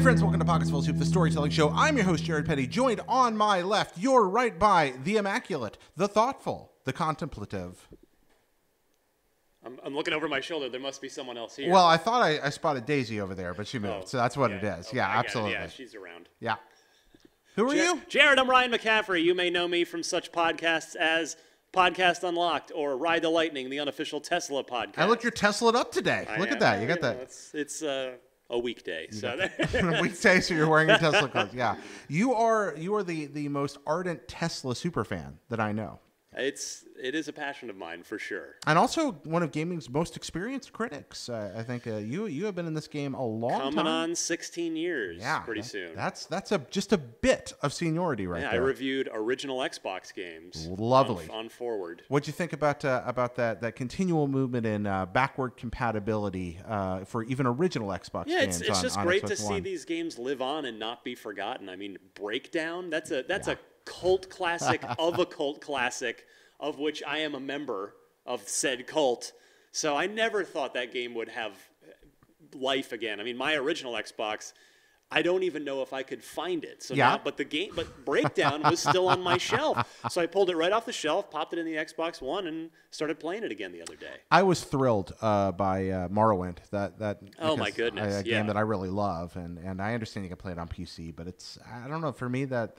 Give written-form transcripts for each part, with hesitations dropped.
Hi friends, welcome to Pockets Full of Soup, the storytelling show. I'm your host, Jared Petty, joined on my left, your right by the immaculate, the thoughtful, the contemplative. I'm looking over my shoulder. There must be someone else here. Well, I thought I spotted Daisy over there, but she moved, so that's what it is. Okay, Yeah, absolutely. Yeah, she's around. Yeah. Who are you? Jared, I'm Ryan McCaffrey. You may know me from such podcasts as Podcast Unlocked or Ride the Lightning, the unofficial Tesla podcast. I look, you're Tesla'd up today. Look at that. You got that. It's a weekday. Weekday, so you're wearing your Tesla clothes. Yeah. You are the most ardent Tesla superfan that I know. It is a passion of mine for sure, and also one of gaming's most experienced critics. I think you have been in this game a long time. Coming on 16 years. Yeah, pretty soon. That's just a bit of seniority right there. I reviewed original Xbox games. Lovely. On Forward. What'd you think about that continual movement in backward compatibility for even original Xbox games? It's just great to see these games live on and not be forgotten. I mean, Breakdown. That's a cult classic of a cult classic, of which I am a member of said cult. So I never thought that game would have life again. I mean, my original Xbox, I don't even know if I could find it. So but Breakdown was still on my shelf. So I pulled it right off the shelf, popped it in the Xbox One, and started playing it again the other day. I was thrilled by Morrowind. Oh my goodness, a game that I really love, and I understand you can play it on PC, but I don't know, for me that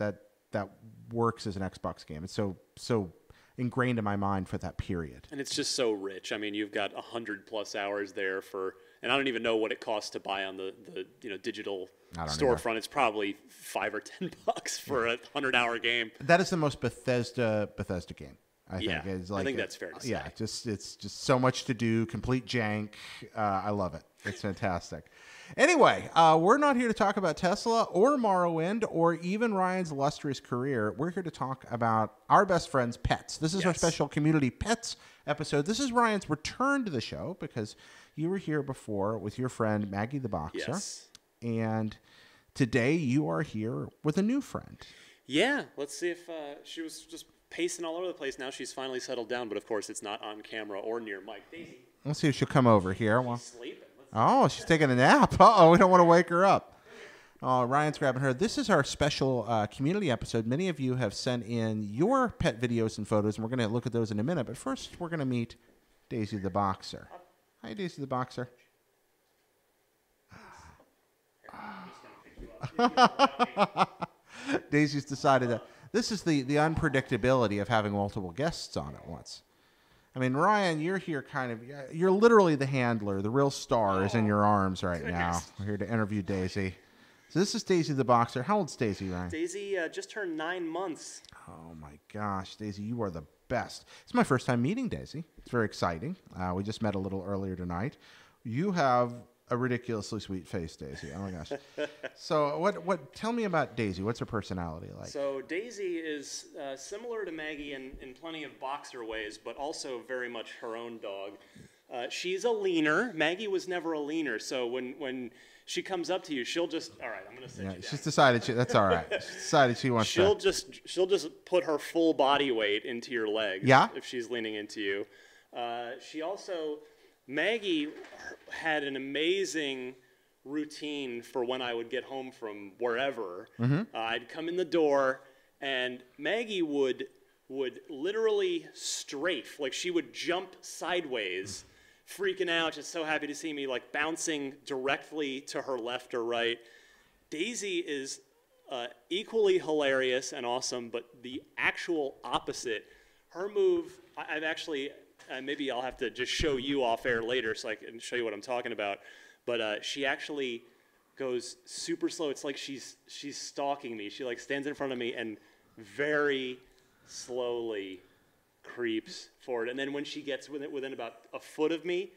works as an Xbox game. It's so ingrained in my mind for that period. And it's just so rich. I mean, you've got 100+ hours there and I don't even know what it costs to buy on the digital storefront. It's probably $5 or $10 for a 100-hour game. That is the most Bethesda game. I think. I think that's fair to say. Yeah, it's just so much to do, complete jank. I love it. It's fantastic. Anyway, we're not here to talk about Tesla or Morrowind or even Ryan's illustrious career. We're here to talk about our best friend's pets. This is our special community pets episode. This is Ryan's return to the show because you were here before with your friend Maggie the Boxer. Yes. And today you are here with a new friend. Yeah, let's see if she was just pacing all over the place. Now she's finally settled down, but of course it's not on camera or near Mike. Daisy. Let's see if she'll come over here. She's sleeping. Oh, she's taking a nap. Uh-oh, we don't want to wake her up. Oh, Ryan's grabbing her. This is our special community episode. Many of you have sent in your pet videos and photos, and we're going to look at those in a minute. But first, we're going to meet Daisy the Boxer. Hi, Daisy the Boxer. Daisy's decided that this is the unpredictability of having multiple guests on at once. I mean, Ryan, you're here you're literally the handler. The real star is in your arms right now. We're here to interview Daisy. So this is Daisy the Boxer. How old's Daisy, Ryan? Daisy just turned 9 months. Oh, my gosh. Daisy, you are the best. It's my first time meeting Daisy. It's very exciting. We just met a little earlier tonight. You have a ridiculously sweet face, Daisy. Oh, my gosh. So tell me about Daisy. What's her personality like? So Daisy is similar to Maggie in plenty of boxer ways, but also very much her own dog. She's a leaner. Maggie was never a leaner, so when she comes up to you, she'll just, all right, I'm going to sit you down. She's decided that's all right. She's decided she wants she'll just put her full body weight into your legs if she's leaning into you. Maggie had an amazing routine for when I would get home from wherever. Mm-hmm. I'd come in the door, and Maggie would literally strafe. Like, she would jump sideways, freaking out, just so happy to see me, like bouncing directly to her left or right. Daisy is equally hilarious and awesome, but the actual opposite. Her move, I've actually... maybe I'll have to just show you off air later so I can show you what I'm talking about. But she actually goes super slow. It's like she's stalking me. She like stands in front of me and very slowly creeps forward. And then when she gets within about a foot of me,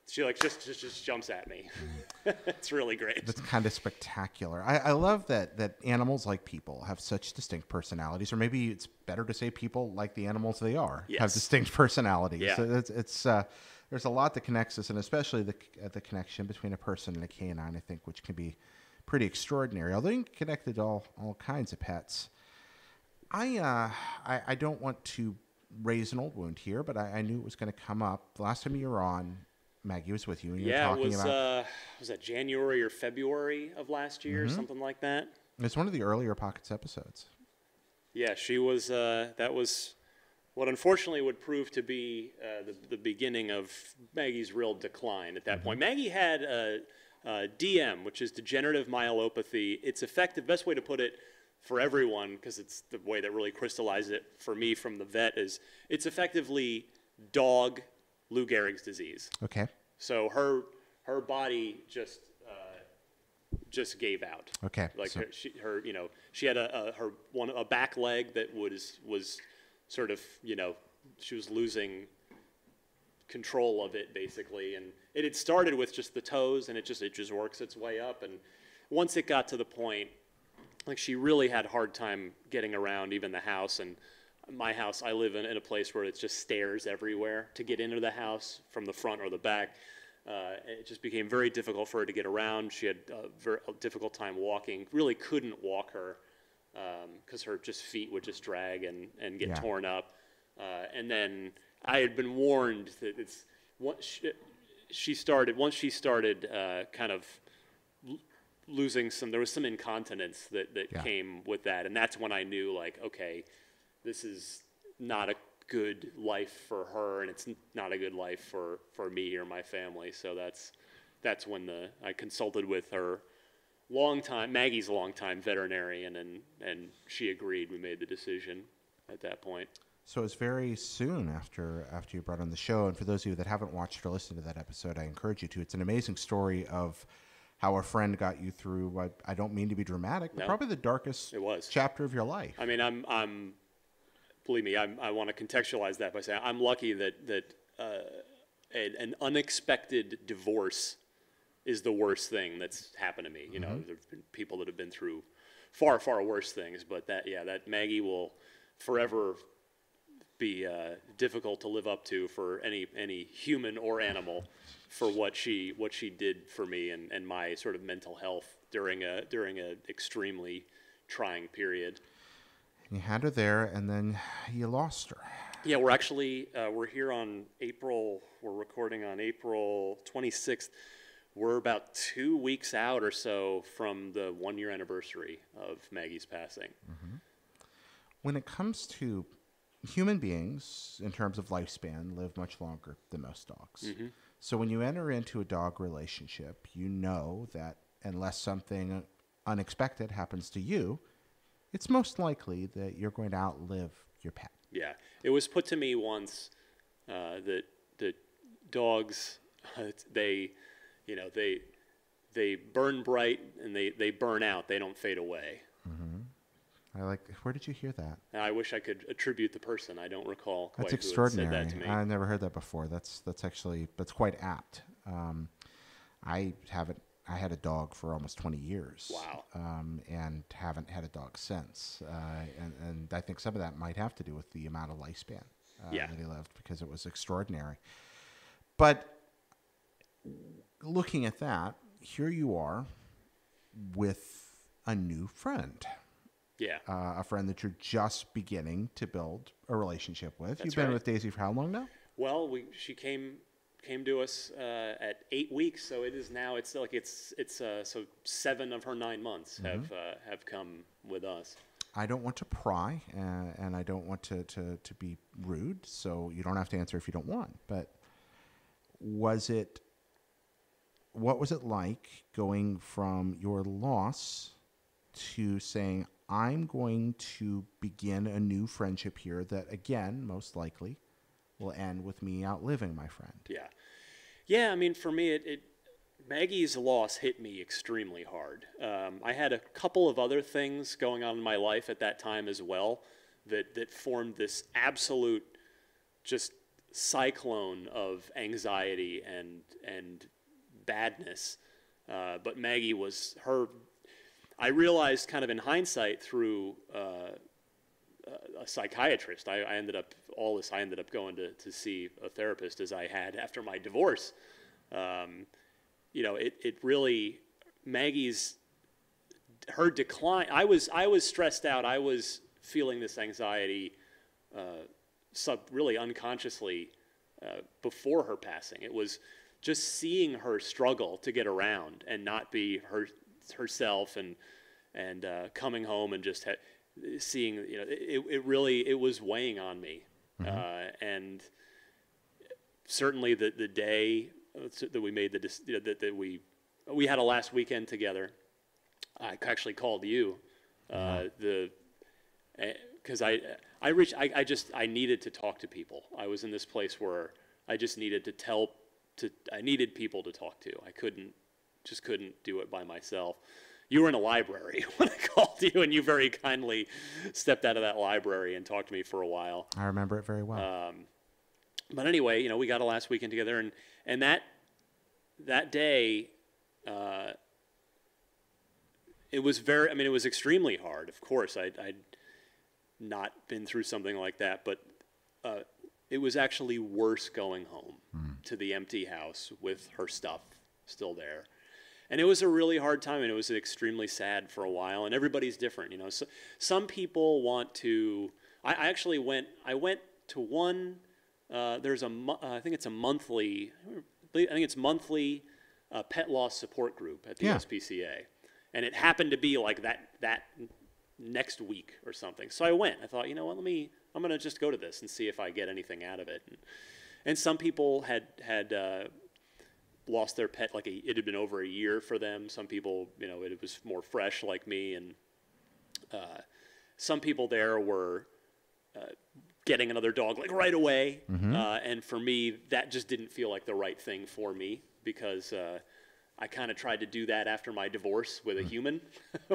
she like just jumps at me. It's really great. That's kind of spectacular. I love that animals, like people, have such distinct personalities, or maybe it's better to say people, like the animals they are, have distinct personalities. Yeah. So there's a lot that connects us, and especially the connection between a person and a canine, I think, which can be pretty extraordinary. Although you can connect it to all kinds of pets. I don't want to raise an old wound here, but I knew it was going to come up. The last time you were on, Maggie was with you, and you were Yeah, talking about. was that January or February of last year, something like that? It's one of the earlier Pockets episodes. Yeah, she was. That was what unfortunately would prove to be the beginning of Maggie's real decline at that point. Maggie had DM, which is degenerative myelopathy. It's effective. Best way to put it for everyone, because it's the way that really crystallized it for me from the vet, is it's effectively dog Lou Gehrig's disease. Okay. So her body just gave out. Okay. Like she had a back leg that was sort of, she was losing control of it basically, and it had started with just the toes, and it just works its way up, and once it got to the point, like, she really had a hard time getting around even the house. And my house, I live in a place where it's just stairs everywhere to get into the house from the front or the back. It just became very difficult for her to get around. She had a difficult time walking, really couldn't walk her because her just feet would just drag and get torn up. And then I had been warned that once she started kind of losing there was some incontinence that came with that, and that's when I knew, like, okay, this is not a good life for her, and it's not a good life for me or my family. So that's when I consulted with her Maggie's longtime veterinarian, and she agreed. We made the decision at that point. So it was very soon after you brought on the show, and for those of you that haven't watched or listened to that episode, I encourage you to. It's an amazing story of how a friend got you through what, I don't mean to be dramatic, but probably the darkest chapter of your life. I mean, I'm believe me, I want to contextualize that by saying I'm lucky that an unexpected divorce is the worst thing that's happened to me. There've been people that have been through far, far worse things, but that Maggie will forever be difficult to live up to for any human or animal, for what she did for me and my sort of mental health during a extremely trying period. You had her there, and then you lost her. Yeah, we're actually we're here on April. We're recording on April 26th. We're about 2 weeks out or so from the 1-year anniversary of Maggie's passing. Mm-hmm. When it comes to human beings, in terms of lifespan, live much longer than most dogs. Mm-hmm. So when you enter into a dog relationship, you know that unless something unexpected happens to you, it's most likely that you're going to outlive your pet. Yeah. It was put to me once that dogs, they burn bright and they burn out. They don't fade away. Mm-hmm. Where did you hear that? I wish I could attribute the person. I don't recall quite That's extraordinary. who had said that to me. I've never heard that before. That's quite apt. I had a dog for almost 20 years. Wow. And haven't had a dog since. And I think some of that might have to do with the amount of lifespan that he lived, because it was extraordinary. But looking at that, here you are with a new friend. Yeah. A friend that you're just beginning to build a relationship with. You've been right. with Daisy for how long now? Well, she came to us at 8 weeks, so it is now. It's like it's so 7 of her 9 months have come with us. I don't want to pry, and I don't want to be rude, so you don't have to answer if you don't want. But what was it like going from your loss to saying, I'm going to begin a new friendship here that, again, most likely will end with me outliving my friend? Yeah. Yeah, I mean, for me, Maggie's loss hit me extremely hard. I had a couple of other things going on in my life at that time as well that formed this absolute just cyclone of anxiety and badness. But Maggie was I realized kind of in hindsight through a psychiatrist. I ended up going to see a therapist, as I had after my divorce. It really, her decline. I was stressed out. I was feeling this anxiety, really unconsciously, before her passing. It was just seeing her struggle to get around and not be herself, and coming home and just seeing, it was weighing on me. And certainly the day that we made that we had a last weekend together, I actually called you, because I needed to talk to people. I was in this place where I just needed I needed people to talk to. I couldn't do it by myself. You were in a library when I called you, and you very kindly stepped out of that library and talked to me for a while. I remember it very well. But anyway, we got a last weekend together, and that day, it was it was extremely hard. Of course, I'd not been through something like that, but it was actually worse going home to the empty house with her stuff still there. And it was a really hard time, and it was extremely sad for a while, and everybody's different, So some people want to, I went to one, there's I think it's monthly pet loss support group at the SPCA. And it happened to be like that next week or something. So I went. I thought, you know what, I'm going to just go to this and see if I get anything out of it. And some people had lost their pet, it had been over a year for them. Some people, it was more fresh like me. And some people there were getting another dog right away. And for me, that just didn't feel like the right thing for me, because I kind of tried to do that after my divorce with a human,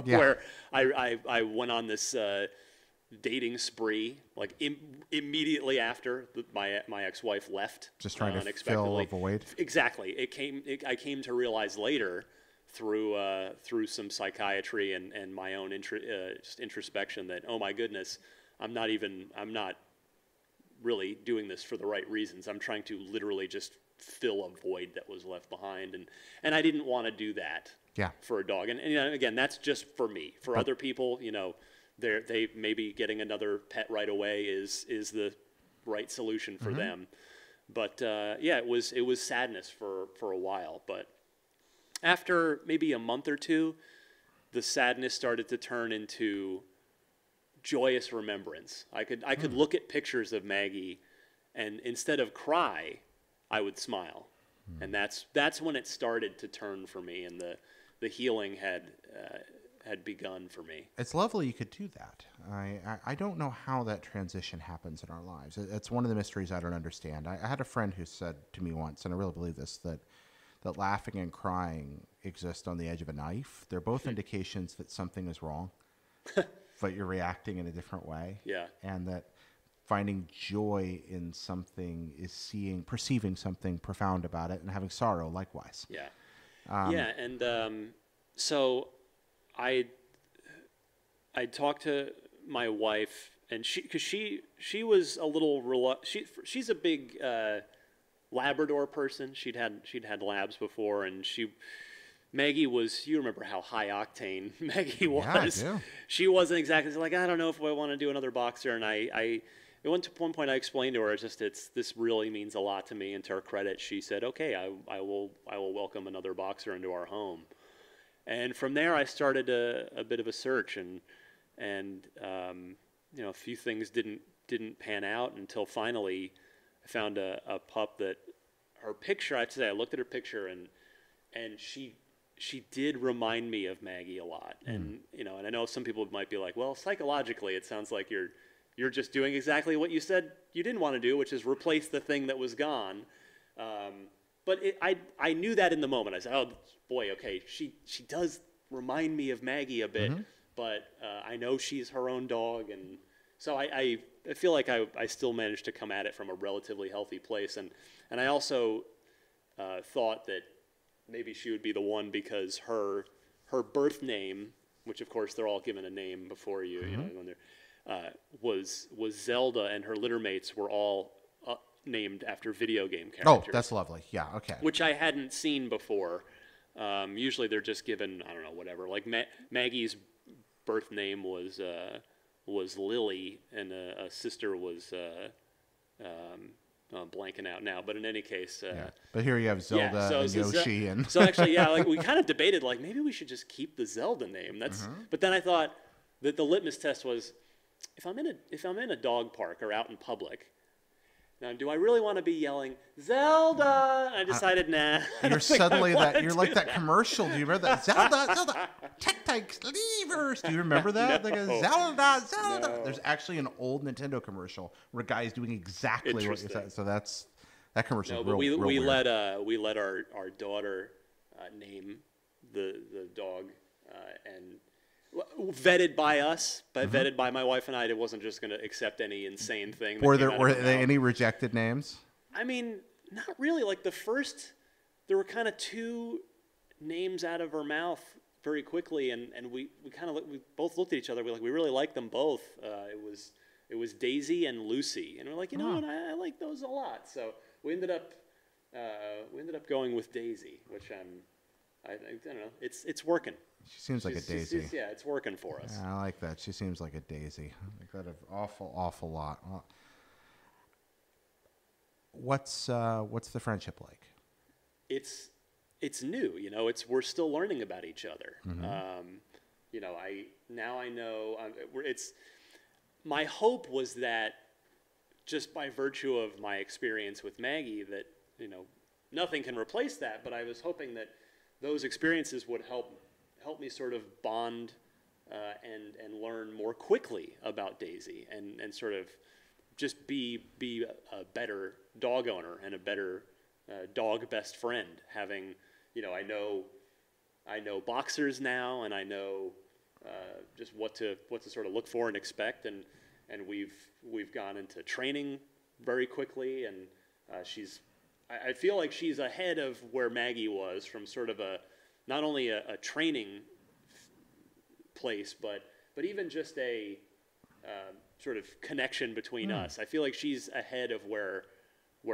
where I went on this dating spree immediately after my ex-wife left. Just trying to fill a void. Exactly. I came to realize later through some psychiatry and my own just introspection that, oh my goodness, I'm not really doing this for the right reasons. I'm trying to literally just fill a void that was left behind, and I didn't want to do that for a dog. And again, that's just for me. For other people, they maybe getting another pet right away is the right solution for them. But it was sadness for a while. But after maybe a month or two, the sadness started to turn into joyous remembrance. I could look at pictures of Maggie, and instead of cry, I would smile. And that's when it started to turn for me, and the healing had begun for me. It's lovely you could do that. I don't know how that transition happens in our lives. It's one of the mysteries I don't understand. I had a friend who said to me once, and I really believe this, that laughing and crying exist on the edge of a knife. They're both indications that something is wrong, but you're reacting in a different way. Yeah. And that finding joy in something is perceiving something profound about it, and having sorrow likewise. Yeah. And so I talked to my wife, and she was a little she's a big Labrador person. She'd had labs before, and Maggie was, you remember how high octane Maggie was. Yeah, I do. She wasn't exactly I don't know if I want to do another boxer, and at one point I explained to her, this really means a lot to me, and to her credit, she said, okay, I will welcome another boxer into our home. And from there, I started a bit of a search, and a few things didn't pan out until finally I found a pup that her picture. I have to say, I looked at her picture, and she did remind me of Maggie a lot. And and I know some people might be like, well, psychologically, it sounds like you're just doing exactly what you said you didn't want to do, which is replace the thing that was gone. But I knew that in the moment. I said, oh, boy, okay, she does remind me of Maggie a bit, but I know she's her own dog. And so I feel like I still managed to come at it from a relatively healthy place. And I also thought that maybe she would be the one, because her birth name, which of course they're all given a name before you, when they're, was Zelda, and her litter mates were all named after video game characters. Oh, that's lovely. Yeah, okay. Which I hadn't seen before. Usually they're just given, I don't know, whatever. Like Maggie's birth name was Lily, and a sister was blanking out now. But in any case, but here you have Zelda and Yoshi, and so actually, yeah, like we kind of debated, like maybe we should just keep the Zelda name. That's, but then I thought that the litmus test was, if I'm in a dog park or out in public. Now, do I really want to be yelling Zelda? I decided, nah. You're suddenly you're like that commercial. Do you remember that? Zelda, tactics, levers. Do you remember that? No. Like Zelda. No. There's actually an old Nintendo commercial where guys doing exactly what you said. So that commercial. No, but we weird. let our daughter name the dog and vetted by us, but vetted by my wife and I. It wasn't just going to accept any insane thing. Were there any rejected names? I mean, not really. Like there were kind of two names out of her mouth very quickly, and we both looked at each other. We really liked them both. It was Daisy and Lucy, and we're like, you know what, I like those a lot. So we ended up going with Daisy, which I don't know. It's working. She seems like a daisy. Yeah, it's working for us. Yeah, I like that. She seems like a daisy. I like that an awful lot. What's the friendship like? It's new. You know, we're still learning about each other. You know, I know. My hope was that just by virtue of my experience with Maggie, that nothing can replace that. But I was hoping that those experiences would help me sort of bond and learn more quickly about Daisy and sort of just be a better dog owner and a better dog best friend. Having, I know boxers now, and I know just what to sort of look for and expect, and we've gone into training very quickly, and I feel like she's ahead of where Maggie was from sort of not only a training place, but even just a sort of connection between us. I feel like she's ahead of where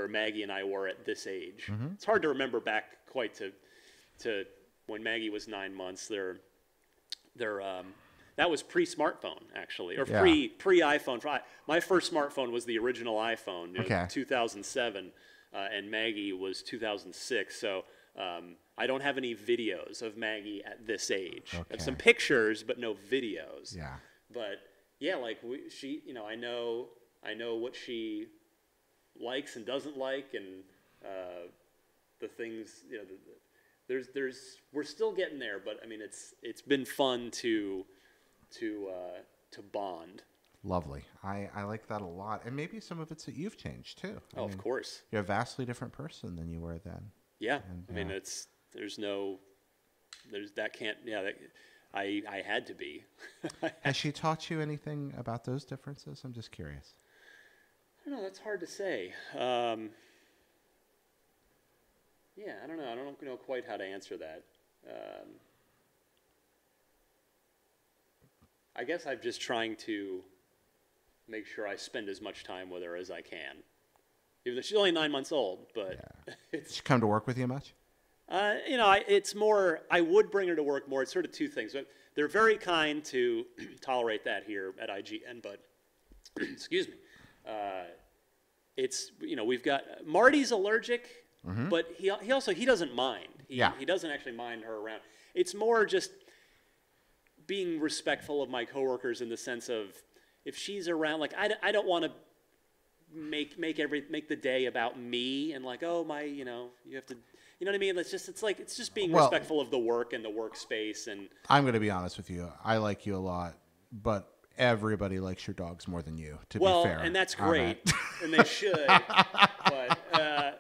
Maggie and I were at this age. It's hard to remember back quite to when Maggie was 9 months. That was pre-smartphone, actually, or pre-iPhone. My first smartphone was the original iPhone, 2007, and Maggie was 2006. So I don't have any videos of Maggie at this age. I have some pictures, but no videos. Yeah. But yeah, like she, I know what she likes and doesn't like, and the things, we're still getting there. But I mean, it's been fun to bond. Lovely. I like that a lot, and maybe some of it's that you've changed too. I mean, of course. You're a vastly different person than you were then. Yeah, and, I mean, I had to be. Has she taught you anything about those differences? I'm just curious. I don't know. That's hard to say. Yeah, I don't know. I don't know quite how to answer that. I guess I'm just trying to make sure I spend as much time with her as I can. Even though she's only 9 months old, but Does she come to work with you much? It's more, I would bring her to work more. It's sort of two things. But they're very kind to tolerate that here at IGN, but, excuse me. We've got, Marty's allergic, but he doesn't mind. He doesn't actually mind her around. It's more just being respectful of my coworkers in the sense of, if she's around, like, I don't want to make the day about me and like, oh, you have to, you know what I mean? It's just being respectful of the work and the workspace. And I'm going to be honest with you. I like you a lot, but everybody likes your dogs more than you, to be fair. And that's great, and they should.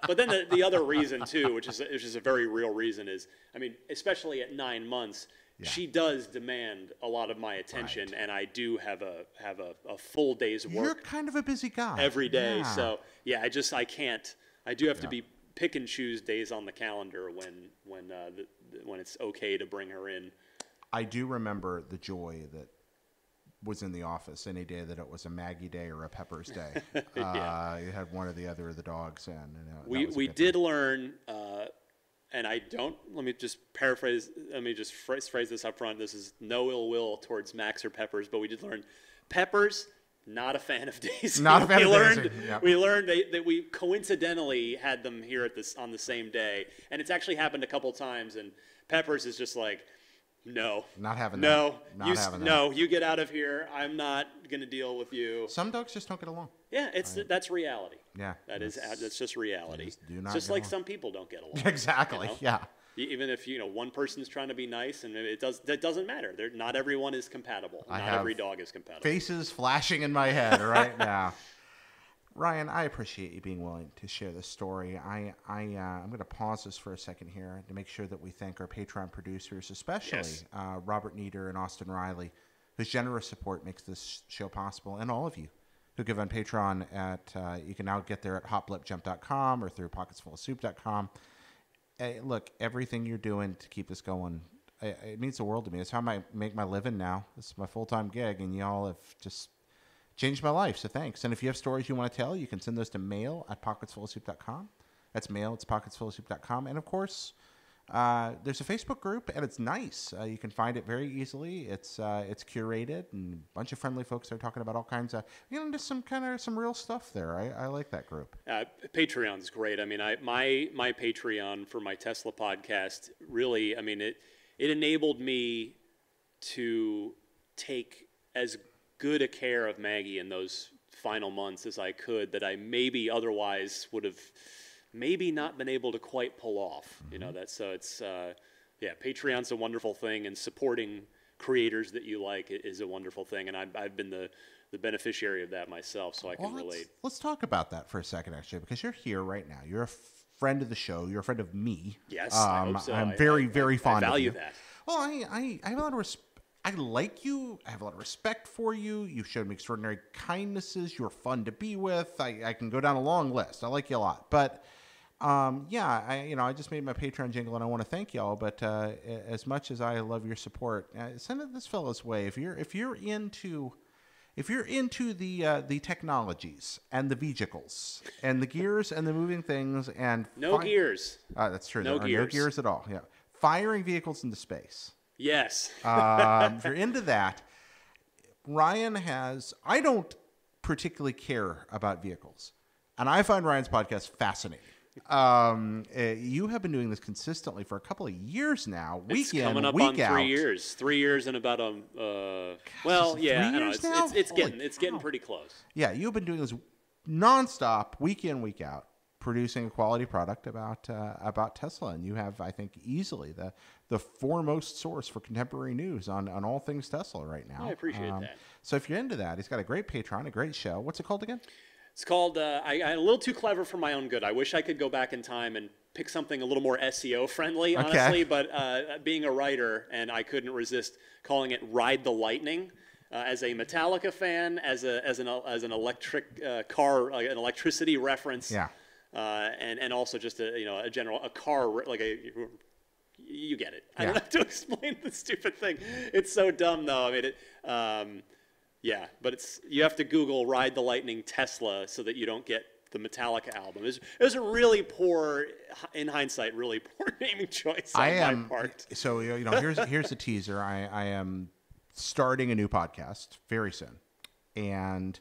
But then the other reason too, which is a very real reason, is, I mean, especially at 9 months, she does demand a lot of my attention, and I do have a full day's work. You're kind of a busy guy every day, so yeah, I can't. I do have to be pick and choose days on the calendar when it's okay to bring her in. I do remember the joy that was in the office any day that it was a Maggie day or a Peppers day. You had one or the other of the dogs in. We did learn. And let me just phrase this up front. This is no ill will towards Max or Peppers, but we did learn Peppers Not a fan of Daisy. Not a fan of Daisy. Yep. We learned that we coincidentally had them here on the same day, and it's actually happened a couple times. And Peppers is just like, no, not having no, that. Not having that. No, you get out of here. I'm not going to deal with you. Some dogs just don't get along. Yeah, that's reality. Yeah, that's just reality. It's just like some people don't get along. Exactly. Yeah. Even if one person's trying to be nice, and that doesn't matter. Not everyone is compatible. Not every dog is compatible. Faces flashing in my head right now. Ryan, I appreciate you being willing to share this story. I'm going to pause this for a second here to make sure that we thank our Patreon producers, especially Robert Nieder and Austin Riley, whose generous support makes this show possible, and all of you who give on Patreon you can now get there at hotblipjump.com or through pocketsfullofsoup.com. Hey, look, everything you're doing to keep this going, it means the world to me. It's how I make my living now. This is my full-time gig, and y'all have just changed my life, so thanks. And if you have stories you want to tell, you can send those to mail@pocketsfullofsoup.com. That's mail@pocketsfullofsoup.com. And, of course, there's a Facebook group, and it's nice. You can find it very easily. It's curated, and a bunch of friendly folks are talking about all kinds of, just some real stuff there. I like that group. Patreon's great. I mean, my Patreon for my Tesla podcast really, I mean, it enabled me to take as good a care of Maggie in those final months as I could that I maybe otherwise would have maybe not been able to quite pull off. Patreon's a wonderful thing, and supporting creators that you like is a wonderful thing, and I've been the beneficiary of that myself, so I can relate. Let's talk about that for a second, actually, because you're here right now. You're a friend of the show. You're a friend of me. Yes, I hope so. I'm very, very fond of you. I value that. Well, I have a lot of respect. I like you. I have a lot of respect for you. You've showed me extraordinary kindnesses. You're fun to be with. I can go down a long list. I like you a lot. But, I just made my Patreon jingle, and I want to thank y'all. But as much as I love your support, send it this fellow's way. If you're into the technologies and the vehicles and the gears and the moving things and gears. That's true. No gears at all. Yeah, firing vehicles into space. Yes. If you're into that, Ryan I don't particularly care about vehicles, and I find Ryan's podcast fascinating. You have been doing this consistently for a couple of years now, week in, coming up week on out. 3 years. 3 years and about it's getting pretty close. Yeah, you've been doing this nonstop, week in, week out, producing a quality product about Tesla, and you have, I think, easily the foremost source for contemporary news on all things Tesla right now. I appreciate that. So if you're into that, he's got a great Patreon, a great show. What's it called again? It's called, I'm a little too clever for my own good. I wish I could go back in time and pick something a little more SEO friendly, honestly, but being a writer, and I couldn't resist calling it Ride the Lightning. As a Metallica fan, as an electric car, an electricity reference, and also just a car, you get it. I don't have to explain the stupid thing. It's so dumb though. I mean, but you have to Google Ride the Lightning Tesla so that you don't get the Metallica album. It was a really poor, in hindsight, really poor naming choice on my part. So here's the teaser. I am starting a new podcast very soon, and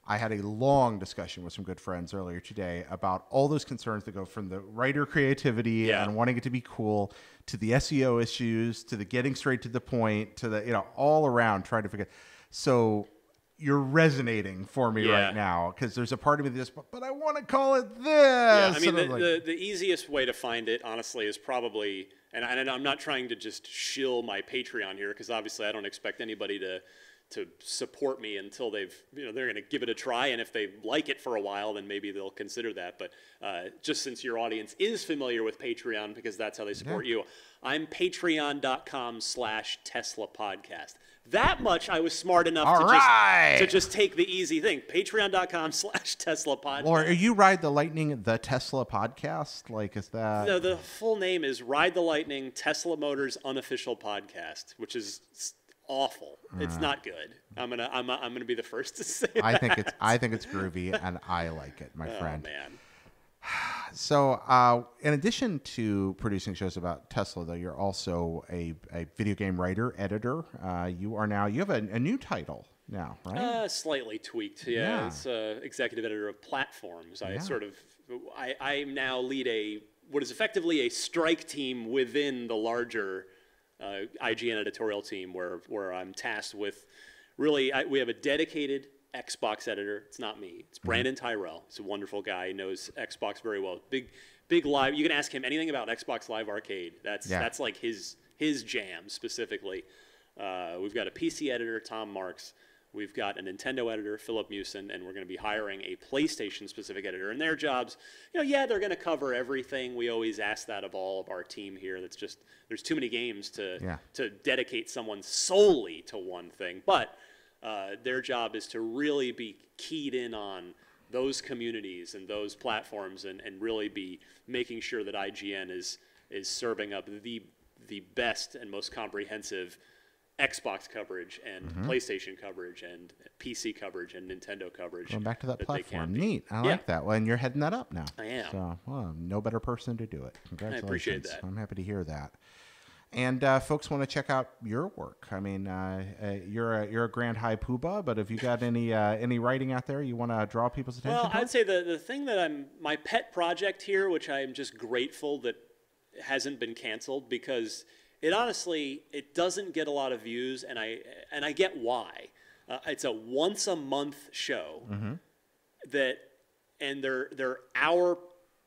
I had a long discussion with some good friends earlier today about all those concerns that go from the writer creativity and wanting it to be cool to the SEO issues to the getting straight to the point to the all around trying to figure. So you're resonating for me right now because there's a part of me that's but I want to call it this. Yeah, I mean the easiest way to find it honestly is probably, and I'm not trying to just shill my Patreon here because obviously I don't expect anybody to support me until they're going to give it a try, and if they like it for a while, then maybe they'll consider that. But just since your audience is familiar with Patreon, because that's how they support you, I'm patreon.com/Tesla podcast. That much I was smart enough to just take the easy thing. Patreon.com/Tesla podcast. Or are you Ride the Lightning, the Tesla podcast? Like, is that? No, the full name is Ride the Lightning, Tesla Motors Unofficial Podcast, which is awful. It's not good. I'm gonna be the first to say that. I think it's groovy, and I like it, my friend. Oh man. So, in addition to producing shows about Tesla, though, you're also a video game writer, editor. You have a new title. now, right? Slightly tweaked. Yeah. It's executive editor of Platforms. I now lead what is effectively a strike team within the larger IGN editorial team, where I'm tasked with we have a dedicated Xbox editor. It's not me. It's Brandon Tyrell. He's a wonderful guy. He knows Xbox very well. Big live. You can ask him anything about Xbox Live Arcade. That's like his jam specifically. We've got a PC editor, Tom Marks. We've got a Nintendo editor, Philip Mewson, and we're going to be hiring a PlayStation-specific editor. And their jobs, they're going to cover everything. We always ask that of all of our team here. There's too many games to dedicate someone solely to one thing. But their job is to really be keyed in on those communities and those platforms, and really be making sure that IGN is serving up the best and most comprehensive Xbox coverage and PlayStation coverage and PC coverage and Nintendo coverage. Going back to that platform. Neat. I like that. Well, and you're heading that up now. I am. So, no better person to do it. Congratulations. I appreciate that. I'm happy to hear that. And folks want to check out your work. I mean, you're a grand high poobah, but have you got any writing out there you want to draw people's attention to? Well, I'd say the thing that my pet project here, which I'm just grateful that hasn't been canceled, because it honestly doesn't get a lot of views, and I get why. It's a once a month show and they're hour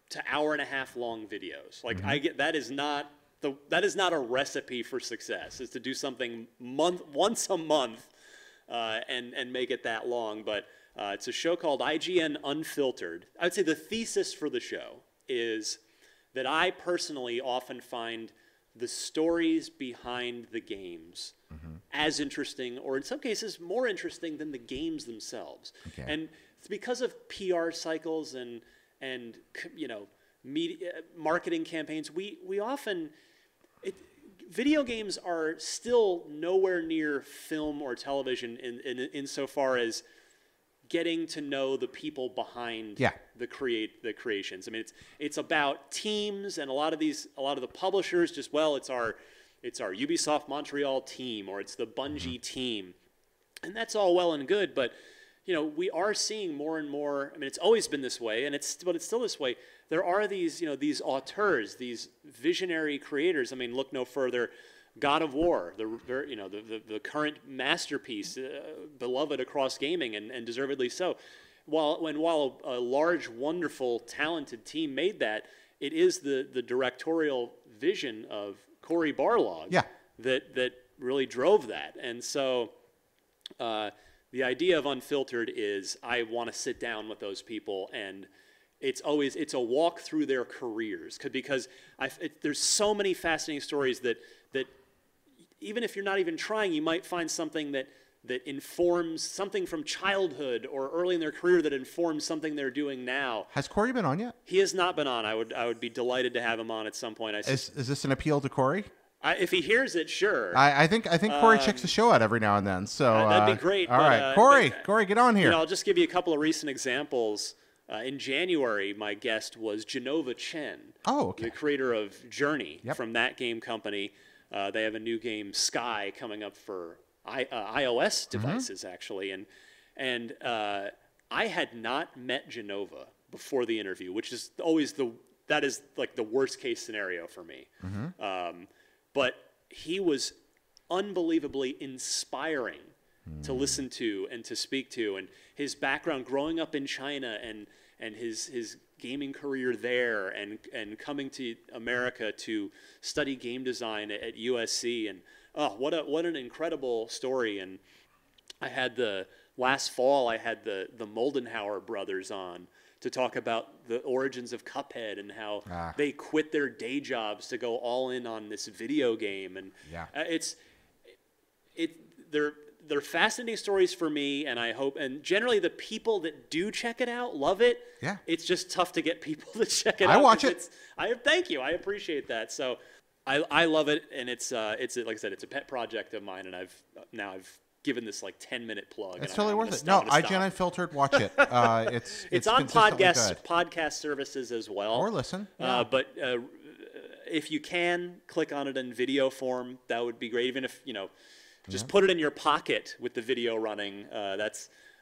to hour and a half long videos. Like I get that is not a recipe for success. Is to do something once a month and make it that long. But it's a show called IGN Unfiltered. I'd say the thesis for the show is that I personally often find the stories behind the games as interesting, or in some cases more interesting than the games themselves. Okay. And it's because of PR cycles and media marketing campaigns. We often video games are still nowhere near film or television insofar as getting to know the people behind the creations. I mean, it's about teams, and a lot of the publishers it's our Ubisoft Montreal team, or it's the Bungie team, and that's all well and good. But we are seeing more and more. I mean, it's always been this way, but it's still this way. There are these auteurs, these visionary creators. I mean, look no further. God of War, the current masterpiece, beloved across gaming, and deservedly so. While a large, wonderful, talented team made that, it is the directorial vision of Cory Barlog that really drove that. And so the idea of Unfiltered is I want to sit down with those people, and it's a walk through their careers, because there's so many fascinating stories that even if you're not even trying, you might find something that informs something from childhood or early in their career that informs something they're doing now. Has Cory been on yet? He has not been on. I would be delighted to have him on at some point. Is this an appeal to Cory? If he hears it, sure. I think Cory checks the show out every now and then. So that'd be great. All right, Cory, get on here. I'll just give you a couple of recent examples. In January, my guest was Genova Chen, the creator of Journey from that game company. They have a new game, Sky, coming up for iOS devices, actually. And I had not met Genova before the interview, which is always that is like the worst case scenario for me. But he was unbelievably inspiring to listen to and to speak to, and his background growing up in China and his gaming career there, and coming to America to study game design at USC, and what an incredible story. And last fall I had the Moldenhauer brothers on to talk about the origins of Cuphead and how they quit their day jobs to go all in on this video game. And they're fascinating stories for me, and I hope, and generally the people that do check it out love it. Yeah. It's just tough to get people to check it out. I watch it. Thank you. I appreciate that. So I love it, and it's like I said, it's a pet project of mine, and I've given this like 10-minute plug. It's totally worth it. No, IGN Unfiltered, watch it. It's on podcast services as well. Or listen. Yeah. But if you can click on it in video form, that would be great. Even if Just put it in your pocket with the video running.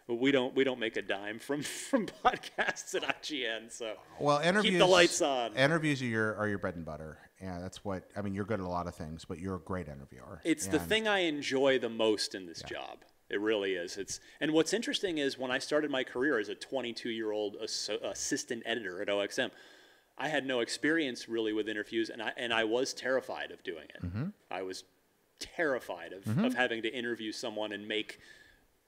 We don't make a dime from podcasts at IGN. So well, interviews, keep the lights on. Interviews are your bread and butter. Yeah, that's what I mean. You're good at a lot of things, but you're a great interviewer. It's the thing I enjoy the most in this job. It really is. And what's interesting is when I started my career as a 22-year-old assistant editor at OXM, I had no experience really with interviews, and I was terrified of doing it. I was terrified of having to interview someone and make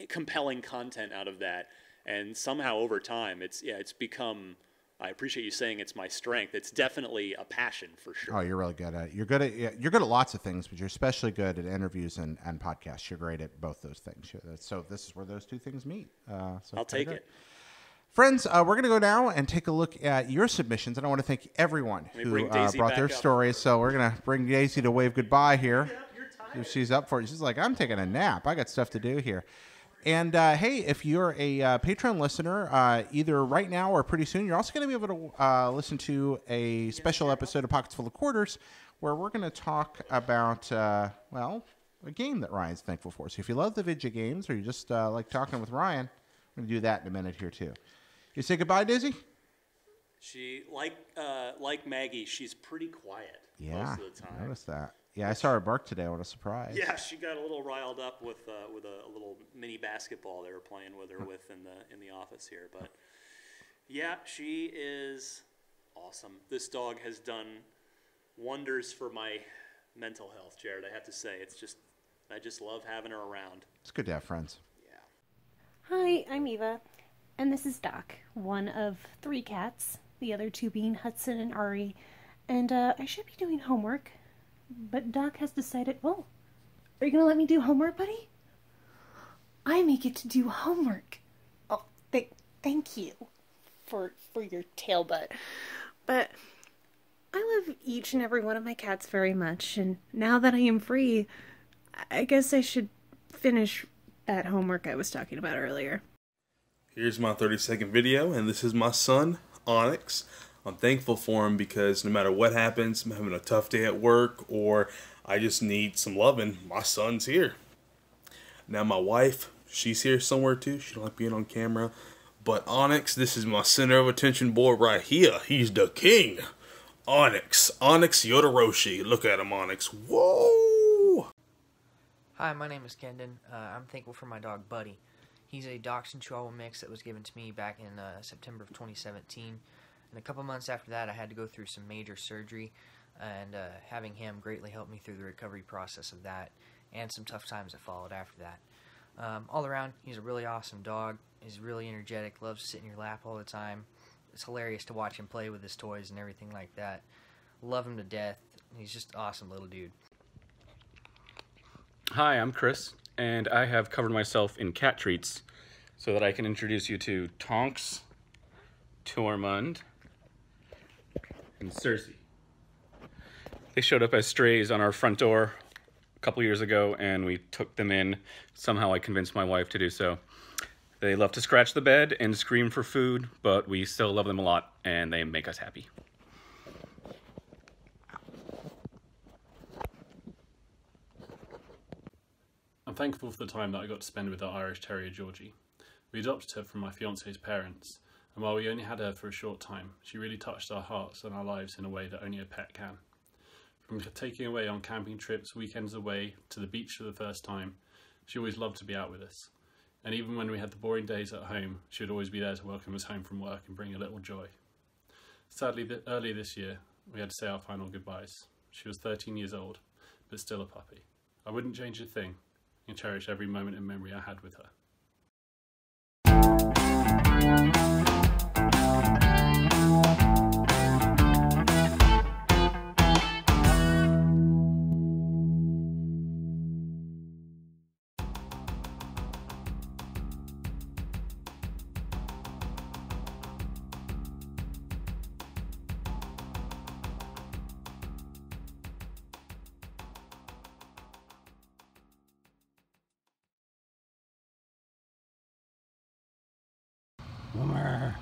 compelling content out of that. And somehow over time, it's become. I appreciate you saying it's my strength. It's definitely a passion for sure. Oh, you're really good at it. You're good at lots of things, but you're especially good at interviews and podcasts. You're great at both those things. So this is where those two things meet. So I'll take it. Friends, we're going to go now and take a look at your submissions. And I want to thank everyone who brought their stories. So we're going to bring Daisy to wave goodbye here. If she's up for it. She's like, I'm taking a nap. I got stuff to do here. And, hey, if you're a Patreon listener, either right now or pretty soon, you're also going to be able to listen to a special episode of Pockets Full of Quarters where we're going to talk about, a game that Ryan's thankful for. So if you love the video games or you just like talking with Ryan, we're going to do that in a minute here, too. You say goodbye, Daisy? She, like Maggie, she's pretty quiet most of the time. I noticed that. Yeah, I saw her bark today. What a surprise! Yeah, she got a little riled up with a little mini basketball they were playing with her in the office here. But yeah, she is awesome. This dog has done wonders for my mental health, Jared. I have to say, I just love having her around. It's good to have friends. Yeah. Hi, I'm Eva, and this is Doc, one of 3 cats. The other 2 being Hudson and Ari, and I should be doing homework. But Doc has decided, well, are you going to let me do homework, buddy? I may get to do homework. Oh, thank you for your tail butt. But I love each and every one of my cats very much, and now that I am free, I guess I should finish that homework I was talking about earlier. Here's my 30-second video, and this is my son, Onyx. I'm thankful for him because no matter what happens, I'm having a tough day at work or I just need some loving, my son's here. Now my wife, she's here somewhere too. She don't like being on camera. But Onyx, this is my center of attention boy right here. He's the king. Onyx Yodoroshi. Look at him, Onyx. Whoa! Hi, my name is Kendon. I'm thankful for my dog, Buddy. He's a Dachshund Chihuahua mix that was given to me back in September of 2017. And a couple months after that, I had to go through some major surgery, and having him greatly helped me through the recovery process of that, and some tough times that followed after that. All around, he's a really awesome dog. He's really energetic, loves to sit in your lap all the time. It's hilarious to watch him play with his toys and everything like that. Love him to death. He's just an awesome little dude. Hi, I'm Chris, and I have covered myself in cat treats so that I can introduce you to Tonks, Tormund, and Cersei. They showed up as strays on our front door a couple years ago, and we took them in. Somehow I convinced my wife to do so. They love to scratch the bed and scream for food, but we still love them a lot, and they make us happy. I'm thankful for the time that I got to spend with our Irish Terrier, Georgie. We adopted her from my fiance's parents, and while we only had her for a short time, she really touched our hearts and our lives in a way that only a pet can. From taking away on camping trips, weekends away, to the beach for the first time, she always loved to be out with us. And even when we had the boring days at home, she would always be there to welcome us home from work and bring a little joy. Sadly, earlier this year, we had to say our final goodbyes. She was 13 years old, but still a puppy. I wouldn't change a thing, and cherish every moment and memory I had with her. Boomer.